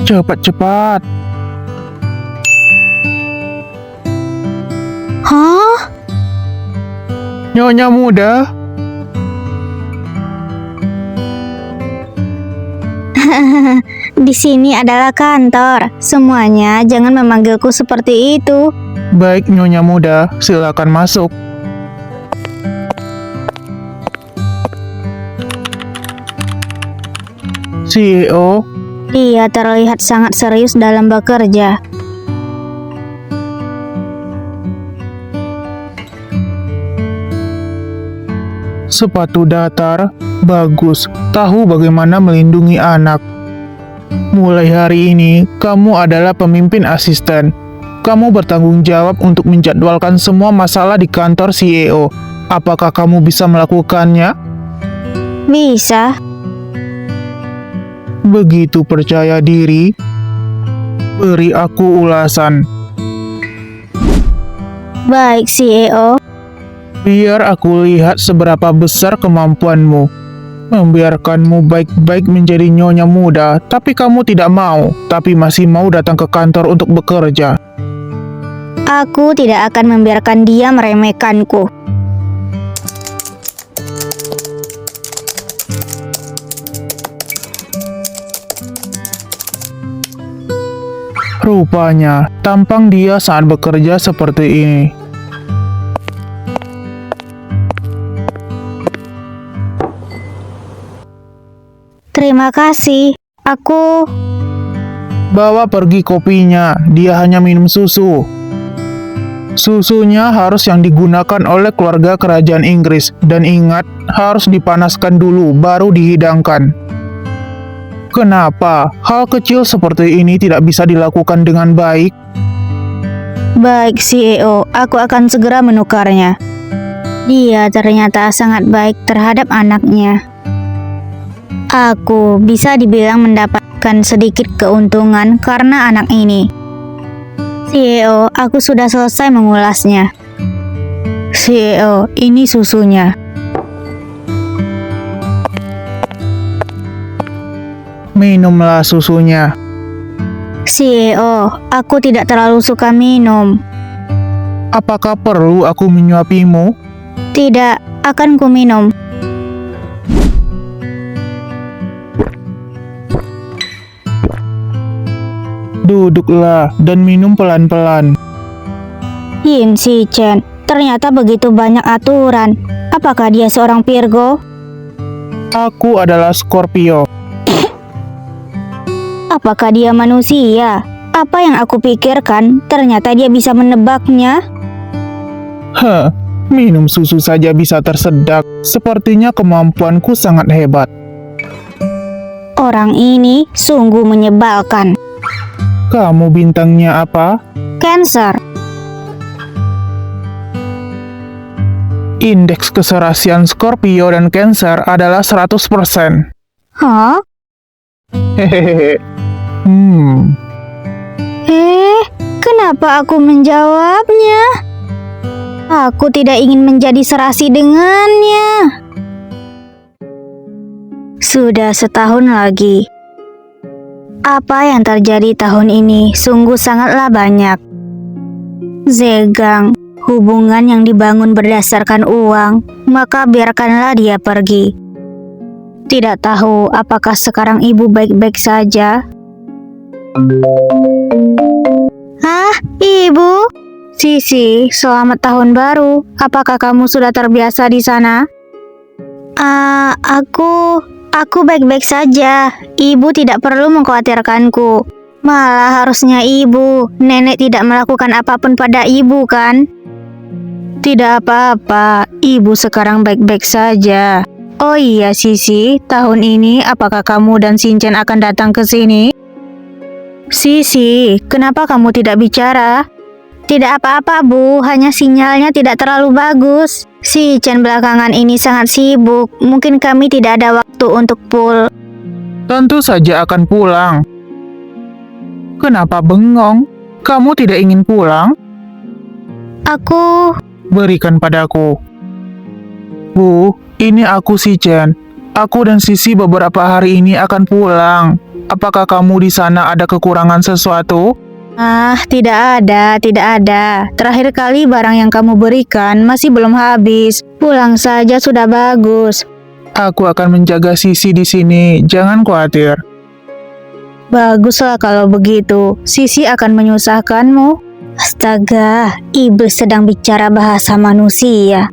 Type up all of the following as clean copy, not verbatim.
Cepat-cepat. Hah? Nyonya muda, Di sini adalah kantor. Semuanya jangan memanggilku seperti itu. baik Nyonya muda, silakan masuk. CEO, Dia terlihat sangat serius dalam bekerja. sepatu datar, bagus. Tahu bagaimana melindungi anak. Mulai hari ini, kamu adalah pemimpin asisten. Kamu bertanggung jawab untuk menjadwalkan semua masalah di kantor CEO. Apakah kamu bisa melakukannya? Bisa. Begitu percaya diri, beri aku ulasan. Baik, CEO. Biar aku lihat seberapa besar kemampuanmu. Membiarkanmu baik-baik menjadi nyonya muda, tapi kamu tidak mau, tapi masih mau datang ke kantor untuk bekerja. Aku tidak akan membiarkan dia meremehkanku. Rupanya, tampang dia saat bekerja seperti ini. Terima kasih. Aku... Bawa pergi kopinya, dia hanya minum susu. Susunya harus yang digunakan oleh keluarga kerajaan Inggris. Dan ingat, harus dipanaskan dulu baru dihidangkan. Kenapa hal kecil seperti ini tidak bisa dilakukan dengan baik? Baik, CEO. Aku akan segera menukarnya. Dia ternyata sangat baik terhadap anaknya. Aku bisa dibilang mendapatkan sedikit keuntungan karena anak ini. CEO, aku sudah selesai mengulasnya. CEO, ini susunya. Minumlah susunya. CEO, aku tidak terlalu suka minum. Apakah perlu aku menyuapimu? Tidak, akan ku minum. Duduklah dan minum pelan-pelan. Yin Si Chen, ternyata begitu banyak aturan. Apakah dia seorang Virgo? Aku adalah Scorpio. Apakah dia manusia? Apa yang aku pikirkan, ternyata dia bisa menebaknya. Heh, minum susu saja bisa tersedak. Sepertinya kemampuanku sangat hebat. Orang ini sungguh menyebalkan. Kamu bintangnya apa? Cancer. Indeks keserasian Scorpio dan Cancer adalah 100%. Hah? Hehehe. Kenapa aku menjawabnya? Aku tidak ingin menjadi serasi dengannya. Sudah setahun lagi. Apa yang terjadi tahun ini sungguh sangatlah banyak. Zegang, hubungan yang dibangun berdasarkan uang, maka biarkanlah dia pergi. Tidak tahu apakah sekarang ibu baik-baik saja. Hah, ibu? Sisi, selamat tahun baru. Apakah kamu sudah terbiasa di sana? Aku baik-baik saja. Ibu tidak perlu mengkhawatirkanku. Malah harusnya ibu. Nenek tidak melakukan apapun pada ibu, kan? Tidak apa-apa. Ibu sekarang baik-baik saja. Oh iya, Sisi. Tahun ini apakah kamu dan Shinchan akan datang ke sini? Sisi, kenapa kamu tidak bicara? Tidak apa-apa, Bu. Hanya sinyalnya tidak terlalu bagus. Si Chen belakangan ini sangat sibuk. Mungkin kami tidak ada waktu untuk pool. Tentu saja akan pulang. Kenapa bengong? Kamu tidak ingin pulang? Aku... Berikan padaku. Bu, ini aku si Chen. Aku dan Sisi beberapa hari ini akan pulang. Apakah kamu di sana ada kekurangan sesuatu? Ah, tidak ada, tidak ada. Terakhir kali barang yang kamu berikan masih belum habis. Pulang saja sudah bagus. Aku akan menjaga Sisi di sini, jangan khawatir. Baguslah kalau begitu. Sisi akan menyusahkanmu. Astaga, iblis sedang bicara bahasa manusia.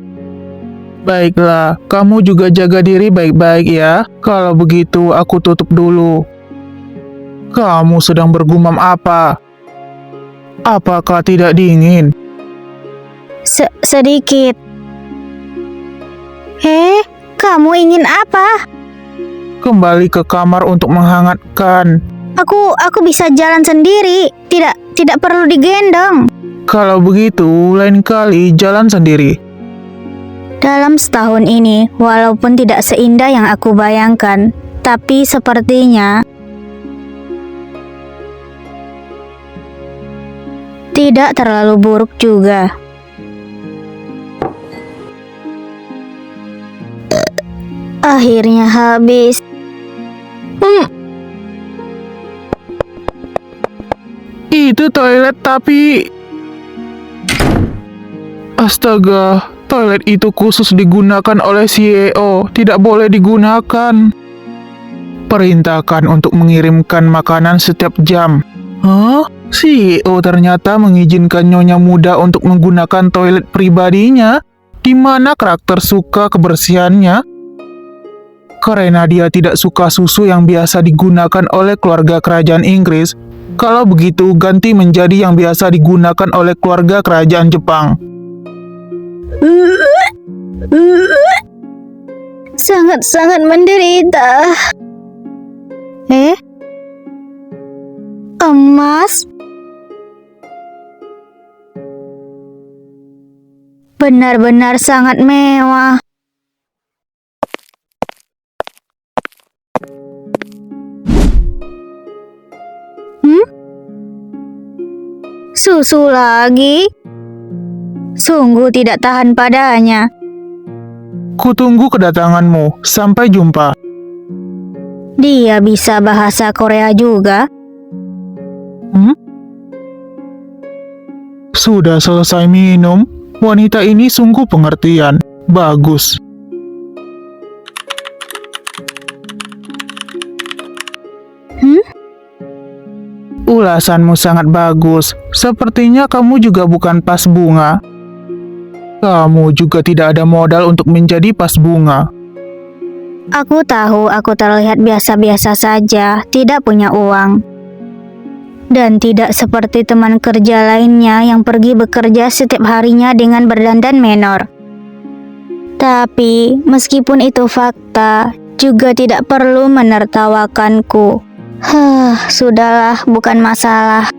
Baiklah, kamu juga jaga diri baik-baik ya. Kalau begitu, aku tutup dulu. Kamu sedang bergumam apa? Apakah tidak dingin? Sedikit. Kamu ingin apa? Kembali ke kamar untuk menghangatkan. Aku bisa jalan sendiri. Tidak perlu digendong. Kalau begitu, lain kali jalan sendiri. Dalam setahun ini, walaupun tidak seindah yang aku bayangkan, tapi sepertinya tidak terlalu buruk juga. Akhirnya habis. Itu toilet tapi... Astaga, toilet itu khusus digunakan oleh CEO, tidak boleh digunakan. Perintahkan untuk mengirimkan makanan setiap jam. Hah? CEO ternyata mengizinkan nyonya muda untuk menggunakan toilet pribadinya, di mana karakter suka kebersihannya. Karena dia tidak suka susu yang biasa digunakan oleh keluarga kerajaan Inggris, kalau begitu ganti menjadi yang biasa digunakan oleh keluarga kerajaan Jepang. Sangat-sangat menderita. Emas? Benar-benar sangat mewah. Susu lagi? Sungguh tidak tahan padanya. Kutunggu kedatanganmu. Sampai jumpa. Dia bisa bahasa Korea juga. Sudah selesai minum? Wanita ini sungguh pengertian. Bagus. Ulasanmu sangat bagus. Sepertinya kamu juga bukan pas bunga. Kamu juga tidak ada modal untuk menjadi pas bunga. Aku tahu aku terlihat biasa-biasa saja, tidak punya uang. Dan tidak seperti teman kerja lainnya yang pergi bekerja setiap harinya dengan berdandan menor. Tapi, meskipun itu fakta, juga tidak perlu menertawakanku. Sudahlah, bukan masalah.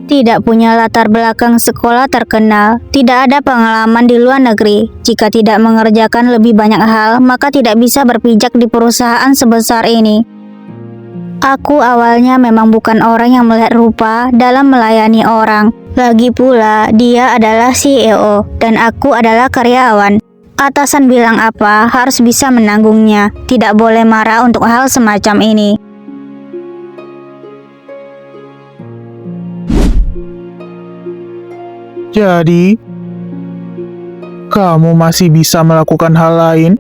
Tidak punya latar belakang sekolah terkenal, tidak ada pengalaman di luar negeri. Jika tidak mengerjakan lebih banyak hal, maka tidak bisa berpijak di perusahaan sebesar ini. Aku awalnya memang bukan orang yang melihat rupa dalam melayani orang. Lagi pula, dia adalah CEO dan aku adalah karyawan. Atasan bilang apa, harus bisa menanggungnya. Tidak boleh marah untuk hal semacam ini. Jadi, kamu masih bisa melakukan hal lain?